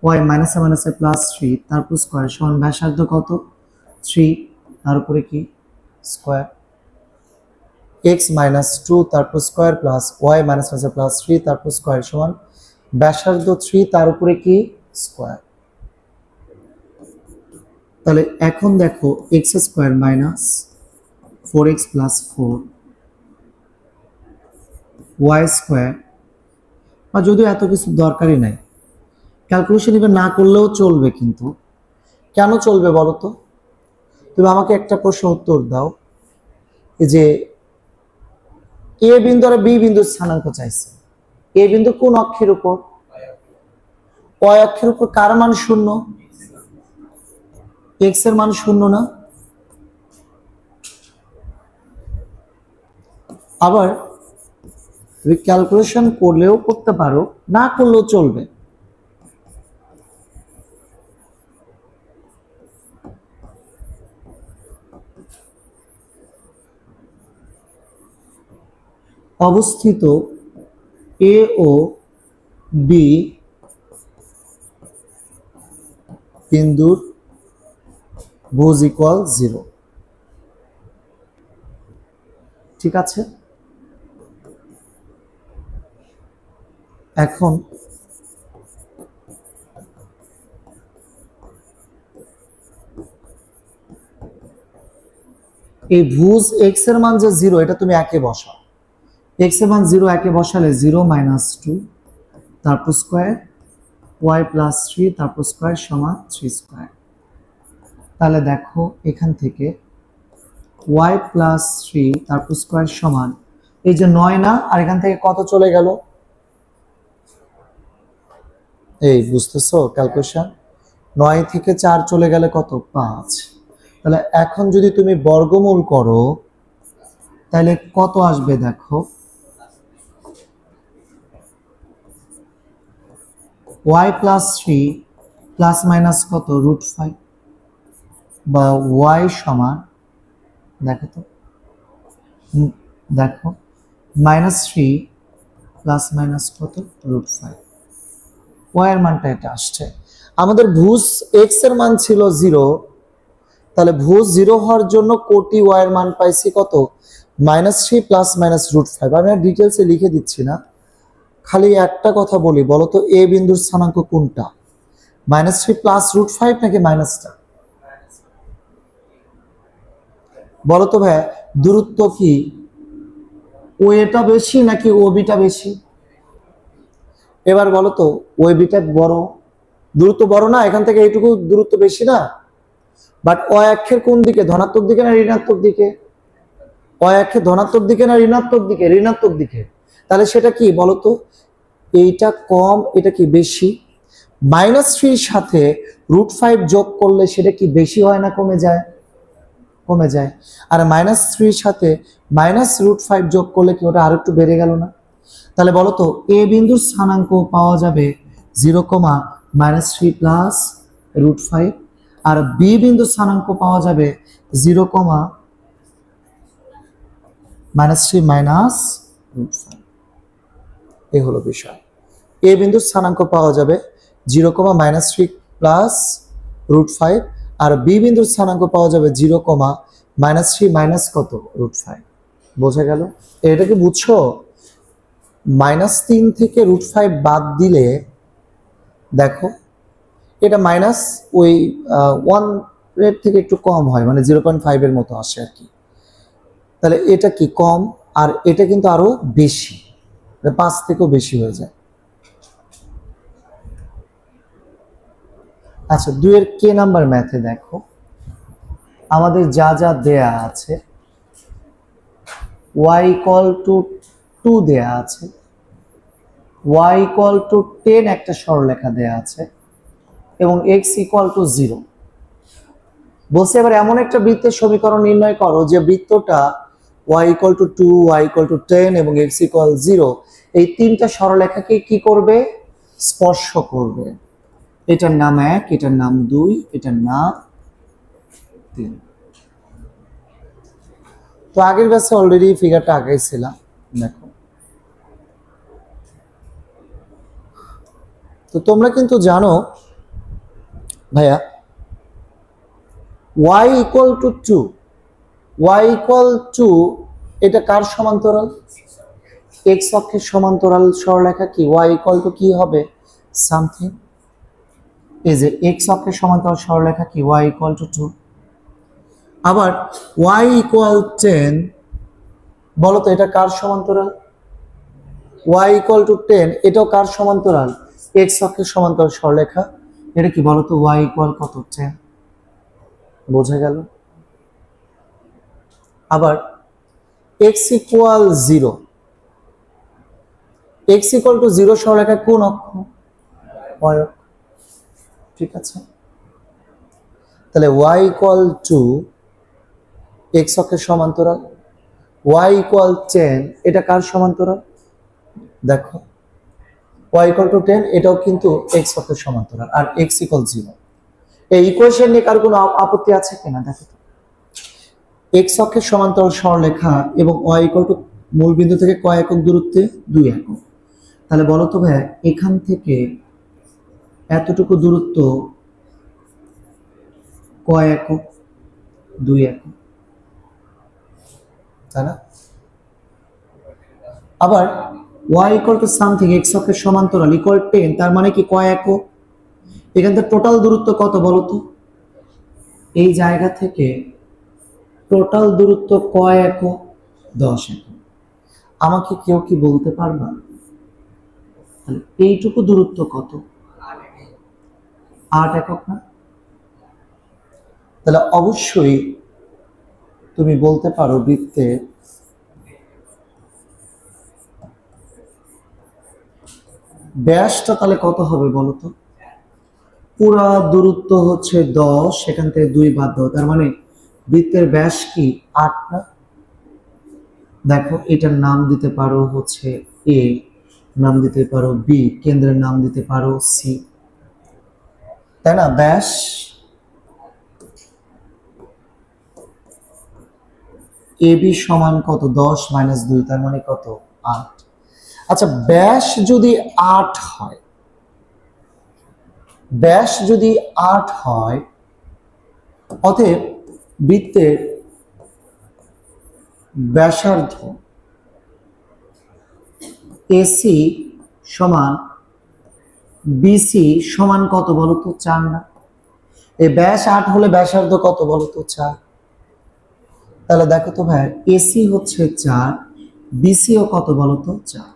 ওয়াই মাইনাসে প্লাস 3 তারপর স্কোয়ার সমান ব্যাসার্ধ কত 3 তার উপরে কি স্কোয়ার এক্স মাইনাস 2 তারপর স্কোয়ার প্লাস ওয়াই মাইনাসে প্লাস 3 তারপর স্কোয়ার সমান ব্যাসার্ধ 3 তার উপরে কি স্কোয়ার। তাহলে এখন দেখো x square minus 4x plus 4 y square, আর যদিও এত কিছু দরকারই নাই, ক্যালকুলেশন এবার না করলেও চলবে, কিন্তু কেন চলবে বলো তো? তুমি আমাকে একটা প্রশ্ন উত্তর দাও, যে এ বিন্দু আর বি বিন্দুর স্থানাঙ্ক চাইছে। এ বিন্দু কোন অক্ষের উপর? ওয়াই অক্ষের উপর। কার মান শূন্য? এক্স এর মান শূন্য না? আবার তুমি ক্যালকুলেশন করলেও করতে পারো, না করলেও চলবে। অবস্থিত এ ও বি বিন্দুর ভুজ ইকুয়াল 0। ঠিক আছে, এখন এই ভুজ এক্স এর মান যে 0, এটা তুমি একে বসাও। এক্স এর মান 0 একে বসালে 0 মাইনাস 2 তারপর স্কোয়ার ওয়াই প্লাস 3 তারপর স্কোয়ার সমান 3 স্কোয়ার। তাহলে দেখো এখান থেকে ওয়াই প্লাস 3 তারপর স্কোয়ার সমান এই যে 9 না, আর এখান থেকে কত চলে গেল? এই বুঝতেছো ক্যালকুলেশন? 9 থেকে 4 চলে গেলে কত? 5। তাহলে এখন যদি তুমি বর্গমূল করো তাহলে কত আসবে দেখো, ওয়াই প্লাস 3 প্লাস মাইনাস কত √5, বা ওয়াই সমান দেখো তো, দেখো -3 প্লাস মাইনাস কত √5। ওয়াই এর মানটা এটা আসছে। আমাদের ভুজ এক্স এর মান ছিল 0, তাহলে ভুজ 0 হওয়ার জন্য কোটি ওয়াই এর মান পাইছি কত? -3 প্লাস মাইনাস √5। আমি আর ডিটেলসে লিখে দিচ্ছি না, খালি একটা কথা বলি, বলো তো এ বিন্দুর স্থানাঙ্ক কোনটা? -3 প্লাস √5 নাকি মাইনাসটা? বলো তো ভাই, দূরত্ব কি ও এটা বেশি নাকি ও বিটা বেশি? এবার বলো তো ও বিটা বড়, দূরত্ব বড় না? এখান থেকে এইটুকু দূরত্ব বেশি না? বাট ও অক্ষের কোন দিকে, ধনাত্মক দিকে না ঋণাত্মক দিকে? ও অক্ষের ধনাত্মক দিকে না ঋণাত্মক দিকে? ঋণাত্মক দিকে। তাহলে সেটা কি বলো তো, এইটা কম এটা কি বেশি? -3 সাথে √5 যোগ করলে সেটা কি বেশি হয় না কমে যায়? কমে যায়। আর -3 সাথে -√5 যোগ করলে কি ওটা আরেকটু বেড়ে গেল না? তাহলে বলো তো এ বিন্দুর স্থানাঙ্ক পাওয়া যাবে 0,-3 প্লাস √5, আর বি বিন্দুর স্থানাঙ্ক পাওয়া যাবে 0,-3 মাইনাস √5। এই হলো বিষয়। এ বিন্দুর স্থানাঙ্ক পাওয়া যাবে 0,-3 প্লাস √5, আর বি বিন্দুর স্থানাঙ্ক পাওয়া যাবে 0,-3 মাইনাস কত √5। বোঝা গেল? এটা কি বুঝছো? -3 থেকে √5 বাদ দিলে দেখো এটা মাইনাস ওই 1 এর থেকে একটু কম হয়, মানে 0.5 এর মতো আসে আর কি। তাহলে এটা কি কম, আর এটা কিন্তু আরো বেশি, 5 থেকেও বেশি হয়ে যায়। আচ্ছা 2 এর কে নাম্বার ম্যাথে দেখো আমাদের যা যা দেয়া আছে, y = 2 দেয়া আছে, y = 10 একটা সরলরেখা দেয়া আছে, এবং x = 0 বলছে। এবার এমন একটা বৃত্তের সমীকরণ নির্ণয় করো যে বৃত্তটা y = 2, y = 10 এবং x = 0 এই তিনটা সরলরেখাকে কি করবে? স্পর্শ করবে। এটার নাম 1, এটার নাম 2, এটার নাম 3। তো আগের ব্যাচে অলরেডি ফিগারটা আঁকাইছিলাম, দেখো। তো তোমরা কিন্তু জানো ভাইয়া y equal to 2, y equal to এটা কার সমান্তরাল? x অক্ষের সমান্তরাল সরলরেখা কি y ইকুয়াল টু কি হবে? সামথিং। এই যে x অক্ষের সমান্তরাল সরলরেখা কি y ইকুয়াল টু 2। আবার y ইকুয়াল 10, বলো তো এটা কার সমান্তরাল? y ইকুয়াল টু 10 এটাও কার সমান্তরাল? x অক্ষের সমান্তরাল সরলরেখা। এটা কি বলো তো y ইকুয়াল কত? 10। বোঝা গেল? আবার x equal 0, x equal to 0 সরলরেখা কোন অক্ষ? y অক্ষ। ঠিক আছে, তাহলে y ইকুয়াল টু x অক্ষের সমান্তরাল, y ইকুয়াল 10 এটা কার সমান্তরাল? দেখো y ইকুয়াল টু 10 এটাও কিন্তু x অক্ষের সমান্তরাল, আর x ইকুয়াল 0। এই ইকুয়েশন নিয়ে কার কোনো আপত্তি আছে কিনা দেখো তো। x অক্ষের সমান্তরাল সরলরেখা এবং y ইকুয়াল টু মূল বিন্দু থেকে কয় একক দূরত্বে? 2 একক। তাহলে বলো তো ভাই এখান থেকে এতটুকু দূরত্ব কয় একক? 2 একক, তাই না? আবার y equal to something x অক্ষের সমান্তরাল ইকুয়াল 10, তার মানে কি কয় একক? এখান থেকে টোটাল দূরত্ব কত বলো তো? এই জায়গা থেকে টোটাল দূরত্ব কয় একক? 10 একক। আমাকে কেউ কি বলতে পারবা তাহলে এইটুকু দূরত্ব কত? 8 একক না? তাহলে অবশ্যই তুমি বলতে পারো বৃত্তের ব্যাসটা তাহলে কত হবে বলো তো? পুরা দূরত্ব হচ্ছে 10, সেখান থেকে 2 বাদ দাও, তার মানে বৃত্তের ব্যাস কি 8 না? দেখো এটার নাম দিতে পারো হচ্ছে এ, নাম দিতে পারো বি, কেন্দ্রের নাম দিতে পারো সি, তাই না? ব্যাস এবি সমান কত? 10 মাইনাস 2, তার মানে কত? 8। আচ্ছা ব্যাস যদি 8 হয়, ব্যাস যদি 8 হয়, অতএব বৃত্তের ব্যাসার্ধ এসি সমান বিসি সমান কত বলো তো? 4 না? এই ব্যাস 8 হলে ব্যাসার্ধ কত বলো তো? 4। তাহলে দেখো তো ভাই এসি হচ্ছে 4, বিসিও কত বলো তো? 4।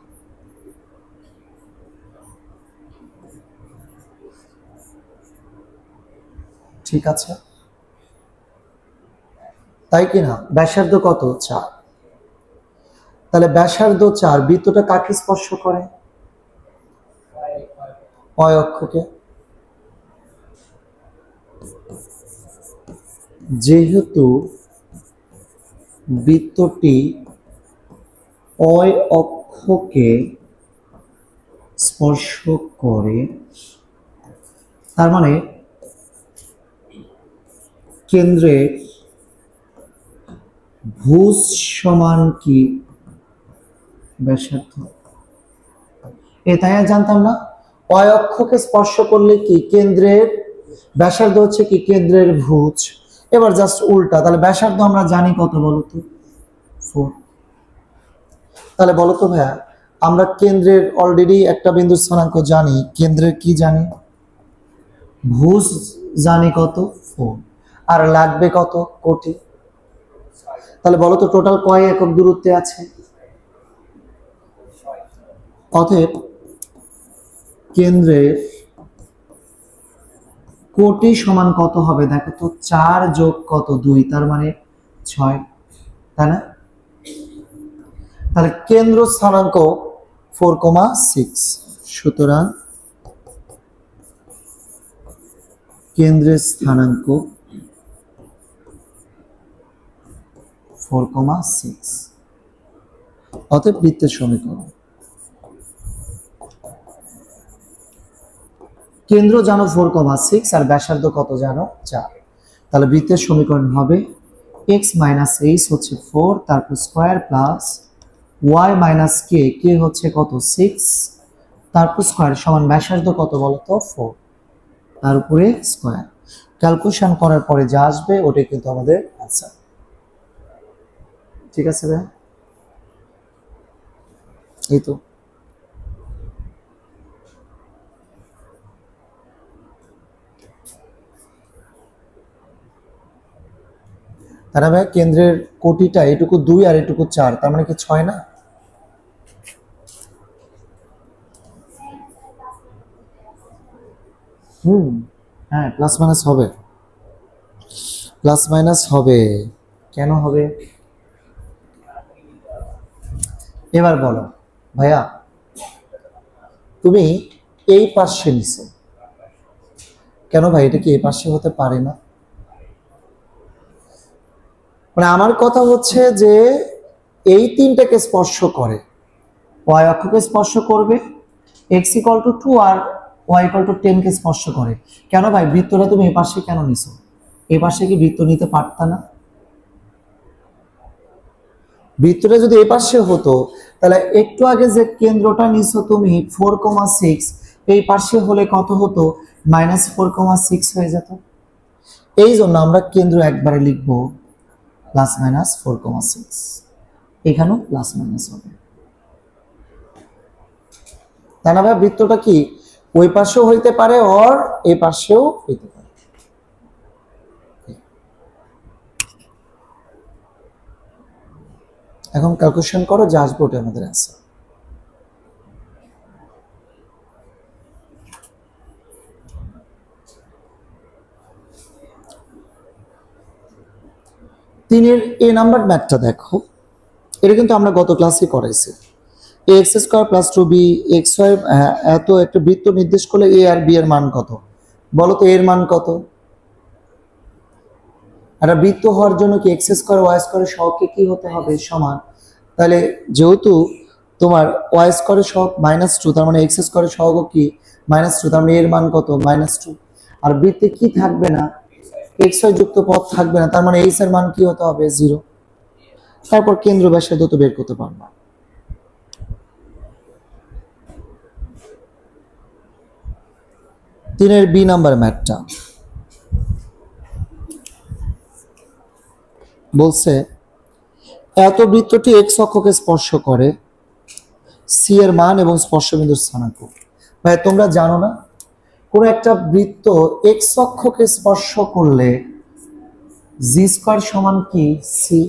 ঠিক আছে, তাই কি না? ব্যাসার্ধ কত? 4। তাহলে ব্যাসার্ধ 4, বৃত্তটা কাকে স্পর্শ করে? y অক্ষকে। যেহেতু বৃত্তটি y অক্ষকে স্পর্শ করে, তার মানে কেন্দ্রের ভুজ সমান কি ব্যাসার্ধ? তাই আর জানতাম না? y অক্ষকে স্পর্শ করলে কি কেন্দ্রের ব্যাসার্ধ হচ্ছে কি কেন্দ্রের ভুজ। এবার জাস্ট উল্টা, তাহলে ব্যাসার্ধ আমরা জানি কত বলতো? 4। তাহলে বলতো ভাইয়া আমরা কেন্দ্রের অলরেডি একটা বিন্দুর স্থানাঙ্ক জানি, কেন্দ্রের কি জানি? ভুজ জানি কত? 4। আর লাগবে কত? কোটি। তাহলে বলতো টোটাল কয় একক দূরত্বে আছে? অতএব কেন্দ্রের কোটি সমান কত হবে দেখো তো? 4 যোগ কত? 2, তার মানে 6, তাই না? তাহলে কেন্দ্র স্থানাঙ্ক 4,6। সুতরাং কেন্দ্রের স্থানাঙ্ক 4,6। অতএব বৃত্তের সমীকরণ কেন্দ্র জানো 4,6 আর ব্যাসার্ধ কত জানো? 4। তাহলে বৃত্তের সমীকরণ হবে x মাইনাস এইচ হচ্ছে 4, তারপর স্কোয়ার প্লাস y মাইনাস কে হচ্ছে কত? 6, তারপর স্কোয়ার সমান ব্যাসার্ধ কত বলতো? 4। তার উপরে স্কোয়ার। ক্যালকুলেশন করার পরে যা আসবে ওটাই কিন্তু আমাদের আনসার। ঠিক আছে ভাই? এই তো তারা ভাই কেন্দ্রের কোটিটা এটুকু 2 আর এটুকু 4, তার মানে কি 6 না? হ্যাঁ, প্লাস মাইনাস হবে, প্লাস মাইনাস হবে। কেন হবে? এবার বলো ভাইয়া, তুমি এই পাশে নিছো কেন ভাই? এটা কি এই পাশে হতে পারে না? মানে আমার কথা হচ্ছে যে এই তিনটাকে স্পর্শ করে, ওয়াই অক্ষকে স্পর্শ করবে, এক্স ইকুয়াল টু 2 আর ওয়াই ইকুয়াল টু 10 কে স্পর্শ করে। কেন ভাই বৃত্তটা তুমি এই পাশে কেন নিছো? এই পাশে কি বৃত্ত নিতে পারতা না? বৃত্তটা যদি এই পাশে হতো তাহলে একটু আগে যে কেন্দ্রটা নিছো তুমি 4,6, এই পাশে হলে কত হতো? -4,6 হয়ে যেত। এই জন্য আমরা কেন্দ্র একবারে লিখবো +-4,6, এখানেও প্লাস মাইনাস হবে। তা না ভাই, বৃত্তটা কি ওই পাশেও হইতে পারে আর এই পাশেও হইতে পারে। এখন ক্যালকুলেশন করো, যা আসবে ওটা আমাদের আছে। তিনের এ নাম্বার ম্যাথটা দেখো, এটা কিন্তু আমরা গত ক্লাসে করাইছি। ax² + 2b xy এত একটা বৃত্ত নির্দেশ করলে a আর b এর মান কত? বলো তো এর মান কত? একটা বৃত্ত হওয়ার জন্য কি x² y² এর সহগকে কি হতে হবে? সমান। তাহলে যেহেতু তোমার y² এর সহগ -2, তার মানে x² এর সহগ কি -2, তার মানে এর মান কত? -2। আর বৃত্তে কি থাকবে না? xy যুক্ত পদ থাকবে না, তার মানে h এর মান কি হতে হবে? 0। তারপর কেন্দ্র ব্যাসার্ধ তো বের করতে পারবো। তিনের বি নাম্বার ম্যাথটা বলছে এত বৃত্তটি এক্স অক্ষকে স্পর্শ করে, সি এর মান এবং স্পর্শবিন্দুর স্থানাঙ্ক। ভাই তোমরা জানো না, কোন একটা বৃত্ত এক্স অক্ষকে স্পর্শ করলে জি² সমান কি? সি।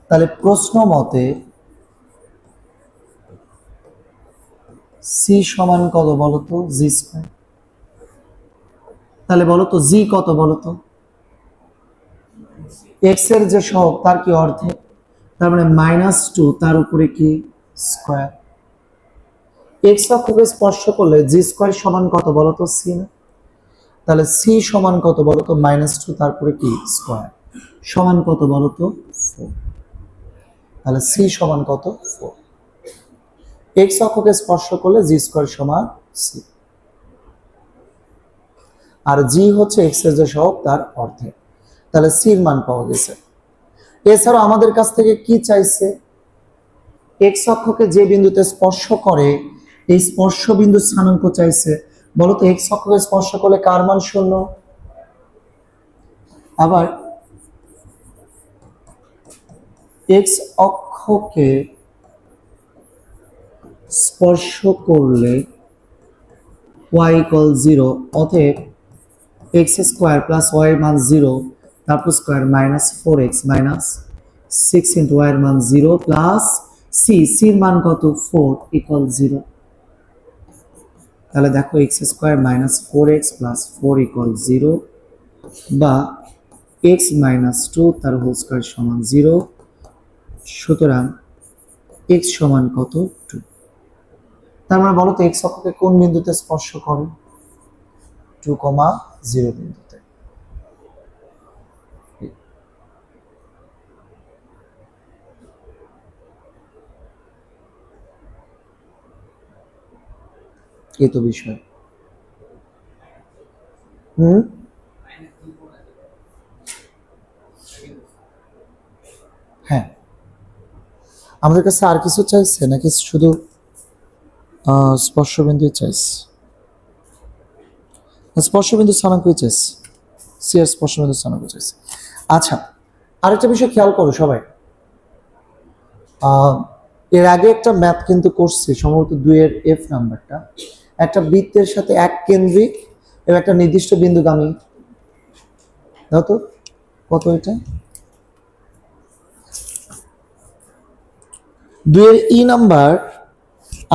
তাহলে প্রশ্ন মতে সি সমান কত বলতো? জি²। তাহলে বলতো জি কত বলতো? এক্স এর যে সহগ তার কি অর্ধেক, তার মানে -2, তার উপরে কি স্কয়ার। এক্স অক্ষকে স্পর্শ করলে জি² সমান কত বলতো? সি না? তাহলে সি সমান কত বলতো? -2, তারপরে কি স্কয়ার, সমান কত বলতো? 4। তাহলে সি সমান কত? 4। এক্স অক্ষকে স্পর্শ করলে জি² সমান সি, আর জি হচ্ছে এক্স এর যে সহগ তার অর্ধেক। তাহলে সির মান পাওয়া গেছে। এছাড়াও আমাদের কাছ থেকে কি চাইছে? এক্স অক্ষকে যে বিন্দুতে স্পর্শ করে এই স্পর্শ বিন্দুর স্থানাঙ্ক চাইছে। বলতো এক্স অক্ষকে স্পর্শ করলে কার মান 0? আবার এক্স অক্ষকে স্পর্শ করলে y = 0, অতএব x² + y এর মান 0, তারপর স্কয়ার -4x - 6 × y এর মান 0 প্লাস c, c এর মান কত? 4 = 0। তাহলে দেখো x² - 4x + 4 = 0, বা x - 2 তার হোল স্কয়ার সমান 0। সুতরাং x সমান কত? 2। তার মানে বলো তো x অক্ষকে কোন বিন্দুতে স্পর্শ করে? 2,0 বিন্দুতে। এই তো বিষয়। হ্যাঁ, আমাদের কাছে আর কিছু চাইছে নাকি শুধু স্পর্শবিন্দু চাইছে? স্পর্শবিন্দু স্থানাঙ্ক চাইছে, সি এর স্পর্শবিন্দু স্থানাঙ্ক চাইছে। আচ্ছা, আরেকটা বিষয় খেয়াল করো সবাই, এর আগে একটা ম্যাথ কিন্তু করছি, সম্ভবত 2 এর এফ নাম্বারটা, একটা বৃত্তের সাথে এক কেন্দ্রিক এবং একটা নির্দিষ্ট বিন্দুগামী, দাও তো কত এটা, 2 এর ই নাম্বার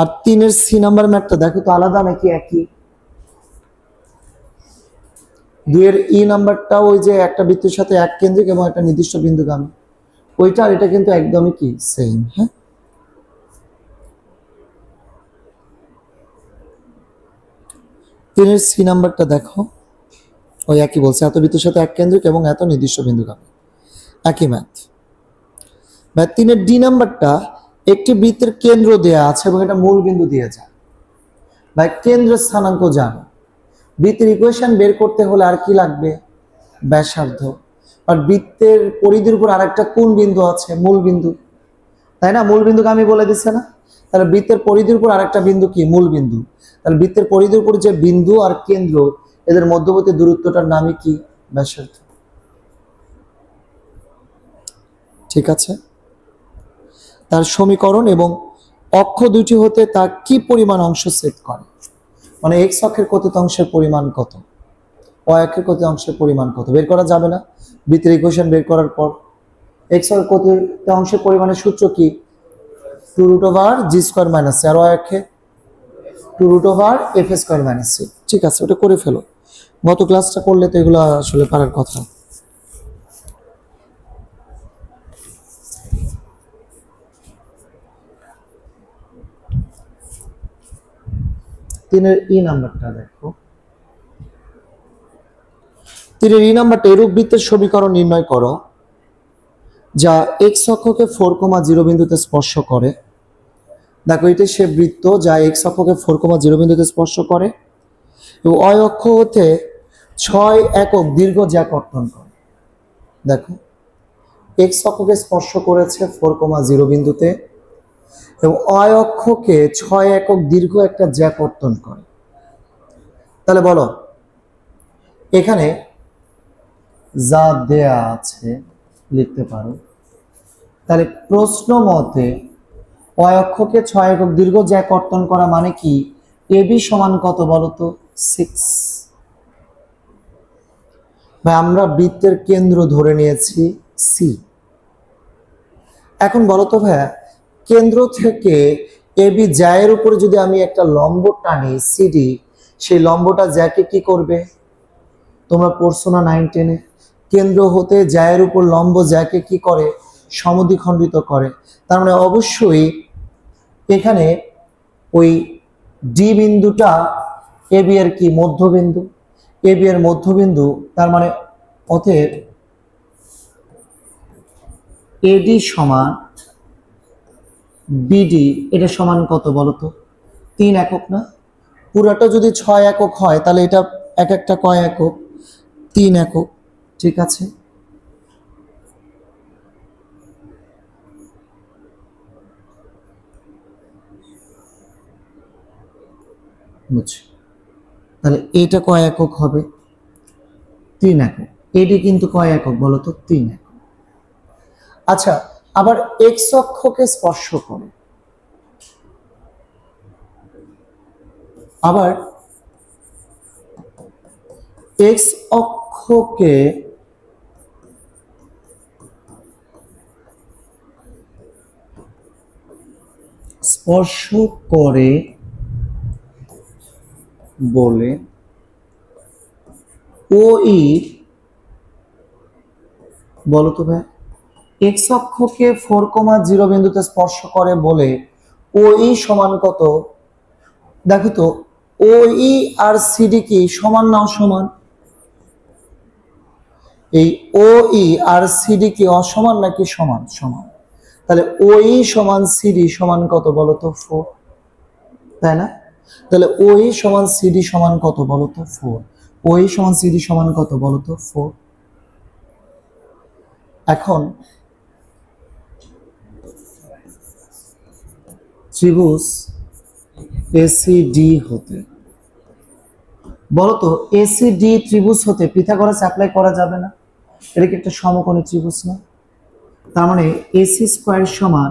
আর 3 এর সি নাম্বার ম্যাথটা দেখো তো আলাদা নাকি একই। 2 এর ই নাম্বারটা ওই যে একটা বৃত্তের সাথে এক কেন্দ্রিক এবং একটা নির্দিষ্ট বিন্দুগামী, ওইটা আর এটা কিন্তু একদমই কি সেম। হ্যাঁ, 3 এর সি নাম্বারটা দেখো ওই একই বলছে, এত বৃত্তের সাথে এক কেন্দ্রিক এবং এত নির্দিষ্ট বিন্দুগামী, একই ম্যাথ। 3 এর ডি নাম্বারটা একটি বৃত্তের কেন্দ্র দেয়া আছে এবং এটা মূল বিন্দু দিয়ে যায়, বা কেন্দ্র স্থানাঙ্ক জানো, বৃত্তের ইকুয়েশন বের করতে হলে আর কি লাগবে, ব্যাসার্ধ, আর বৃত্তের পরিধির উপর আরেকটা কোন বিন্দু আছে, মূল বিন্দু, তাই না? মূল বিন্দুকে আমি বলে দিচ্ছে না, তাহলে বৃত্তের পরিধির উপর আরেকটা বিন্দু কি, মূল বিন্দু, তাহলে বৃত্তের পরিধির উপর যে বিন্দু আর কেন্দ্র এদের মধ্যবর্তী দূরত্বটার নামই কি, ব্যাসার্ধ। ঠিক আছে, তার সমীকরণ এবং অক্ষ দুটি হতে তার কি পরিমাণ অংশ ছেদ করে, মানে এক্স অক্ষের কত অংশের পরিমাণ কত, ওয়াই অক্ষের কত অংশের পরিমাণ কত বের করা যাবে না? বৃত্তের ইকুয়েশন বের করার পর এক্স অক্ষের কত অংশের পরিমাণের সূত্র কি, 2√g² - c, আর ওয়াই অক্ষে 2√f² - c। ঠিক আছে, ওটা করে ফেলো, গত ক্লাসটা করলে তো এগুলো আসলে পারার কথা। তিনের ই নাম্বারটা দেখো, তিনের ই নাম্বারটা এরূপ বৃত্তের সমীকরণ নির্ণয় করো যা এক্স অক্ষকে 4,0 বিন্দুতে স্পর্শ করে। দেখো এটা সে বৃত্ত যা এক্স অক্ষকে 4,0 বিন্দুতে স্পর্শ করে এবং ওয়াই অক্ষ হতে 6 একক দীর্ঘ জ্যা কর্তন করে। দেখো এক্স অক্ষকে স্পর্শ করেছে 4,0 বিন্দুতে এবং ওয়াই অক্ষকে 6 একক দীর্ঘ একটা জ্যা কর্তন করে। তাহলে বলো এখানে যা দেয়া আছে লিখতে পারো, তাহলে প্রশ্ন মতে ওয়াই অক্ষকে 6 একক দীর্ঘ জ্যা কর্তন করা মানে কি, এবি সমান কত বলতো, 6। ভাই আমরা বৃত্তের কেন্দ্র ধরে নিয়েছি সি। এখন বলতো ভাইয়া কেন্দ্র থেকে এবি জ্যায়ের উপরে যদি আমি একটা লম্ব টানি সিডি, সেই লম্বটা জ্যাকে কি করবে, তোমরা পড়ছো না 9 10-এ, কেন্দ্র হতে জ্যায়ের উপর লম্ব জ্যাকে কি করে, সমদ্বিখণ্ডিত করে। তার মানে অবশ্যই এখানে ওই ডি বিন্দুটা এবি এর কি মধ্যবিন্দু, এবি এর মধ্যবিন্দু, তার মানে অতএব এডি সমান বিডি, এটা সমান কত বলতো, 3 একক না? পুরাটা যদি 6 একক হয় তাহলে এটা এক একটা কয় একক, 3 একক। ঠিক আছে, বুঝছি, তাহলে এটা কয় একক হবে, 3 একক। এডি কিন্তু কয় একক বলতো, 3 একক। আচ্ছা, আবার এক্স অক্ষকে স্পর্শ করে, আবার এক্স অক্ষকে স্পর্শ করে বলে ওই, বলো তো ভাই এক্স অক্ষকে 4,0 বিন্দুতে স্পর্শ করে বলে ওই সমান কত, দেখো তো ওই আর সিডি কি সমান না অসমান, এই ওই আর সিডি কি অসমান নাকি সমান, সমান, তাহলে ওই সমান সিডি সমান কত বলতো, 4, তাই না? তাহলে ওই সমান সিডি সমান কত বলতো, 4, ওই সমান সিডি সমান কত বলতো, 4। এখন ত্রিভুজ এসিডি হতে বলতো এসিডি ত্রিভুজ হতে পিথাগোরাস অ্যাপ্লাই করা যাবে না? এটা কি একটা সমকোণী ত্রিভুজ না? তার মানে এসি স্কোয়ার সমান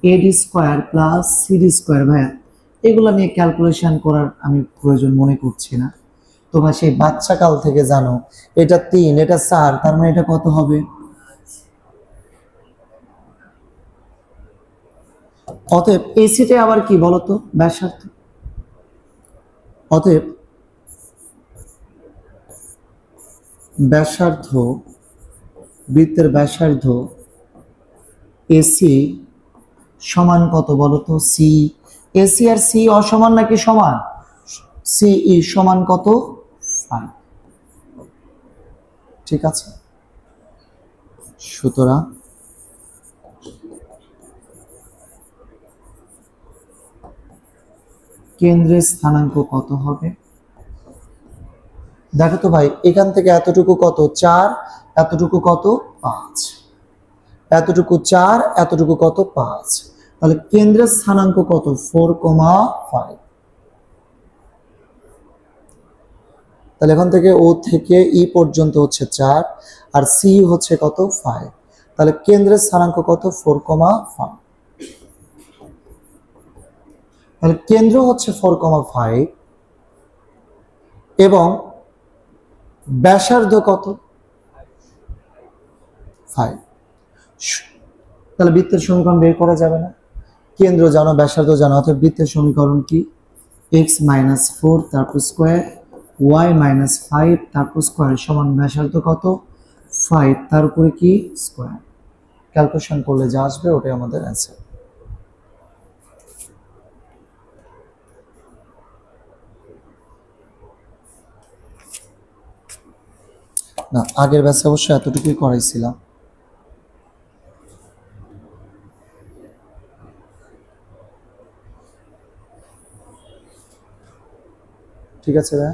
এডি স্কোয়ার প্লাস সিডি স্কোয়ার। ভাইয়া এগুলো নিয়ে ক্যালকুলেশন করার আমি প্রয়োজন মনে করছি না, তোমরা সেই বাচ্চা কাল থেকে জানো এটা 3 এটা 4, তার মানে এটা কত হবে? অতএব এসিটা আবার কি বলতো? ব্যাসার্ধ। অতএব ব্যাসার্ধ, বৃত্তের ব্যাসার্ধ এসি সমান কত বলতো? সি। এসি আর সি অসমান নাকি সমান? সিই সমান কত? 5। ঠিক আছে, সুতরাং কেন্দ্রের স্থানাঙ্ক কত হবে? দেখো তো ভাই, এখান থেকে এতটুকু কত? 4, এতটুকু কত? 5, এতটুকু 4, এতটুকু কত? 5। তাহলে কেন্দ্রের স্থানাঙ্ক কত? 4,5। তাহলে এখান থেকে ও থেকে ই পর্যন্ত হচ্ছে 4 আর সি হচ্ছে কত? 5। তাহলে কেন্দ্রের স্থানাঙ্ক কত? 4,5। তাহলে কেন্দ্র হচ্ছে 4,5 এবং ব্যাসার্ধ কত? 5। তাহলে বৃত্তের সমীকরণ বের করা যাবে না? কেন্দ্র জানো, ব্যাসার্ধ জানো, অর্থাৎ বৃত্তের সমীকরণ কি? x - 4 তারপর স্কোয়ার, y - 5 তারপর স্কোয়ার সমান ব্যাসার্ধ কত? 5 তার উপরে কি? স্কোয়ার। ক্যালকুলেশন করলে যা আসবে ওটাই আমাদের অ্যান্সার। না, আগের ব্যাচে অবশ্য এতটুকুই করাইছিলাম। ঠিক আছে ভাই।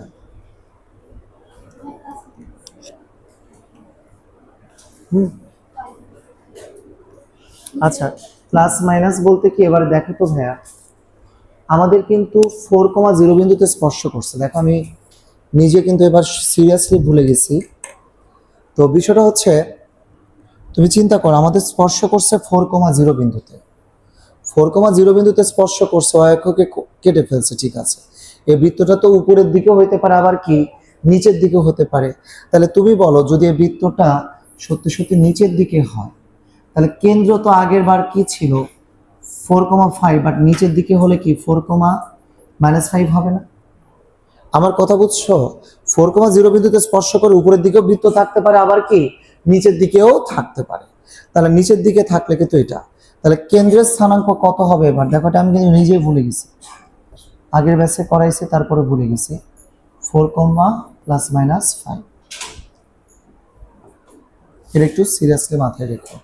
আচ্ছা, প্লাস মাইনাস বলতে কি এবার দেখো তো ভাইয়া, আমাদের কিন্তু 4,0 বিন্দুতে স্পর্শ করছে। দেখো আমি নিজে কিন্তু এবার সিরিয়াসলি ভুলে গেছি। তো বিষয়টা হচ্ছে, তুমি চিন্তা করো আমাদের স্পর্শ করছে 4,0 বিন্দুতে। 4,0 বিন্দুতে স্পর্শ করছে, অক্ষকে কেটে ফেলছে। ঠিক আছে, এই বৃত্তটা তো উপরের দিকেও হতে পারে, আবার কি নিচের দিকেও হতে পারে। তাহলে তুমি বলো, যদি এই বৃত্তটা সত্যি সত্যি নিচের দিকে হয়, তাহলে কেন্দ্র তো আগের বার কি ছিল? 4,5, বাট নিচের দিকে হলে কি 4,-5 হবে না? আমার কথা বুঝছো? 4,0 বিন্দুতে স্পর্শ করে উপরের দিকেও বৃত্ত থাকতে পারে, আবার কি নিচের দিকেও থাকতে পারে। তাহলে নিচের দিকে থাকলে কিন্তু এটা, তাহলে কেন্দ্রের স্থানাঙ্ক কত হবে? এবার দেখো, আমি কিন্তু নিজেই ভুলে গেছি, আগের ব্যাচে করাইছি তারপরে ভুলে গেছি। 4,+-5। এটা একটু সিরিয়াসলি মাথায় রেখো।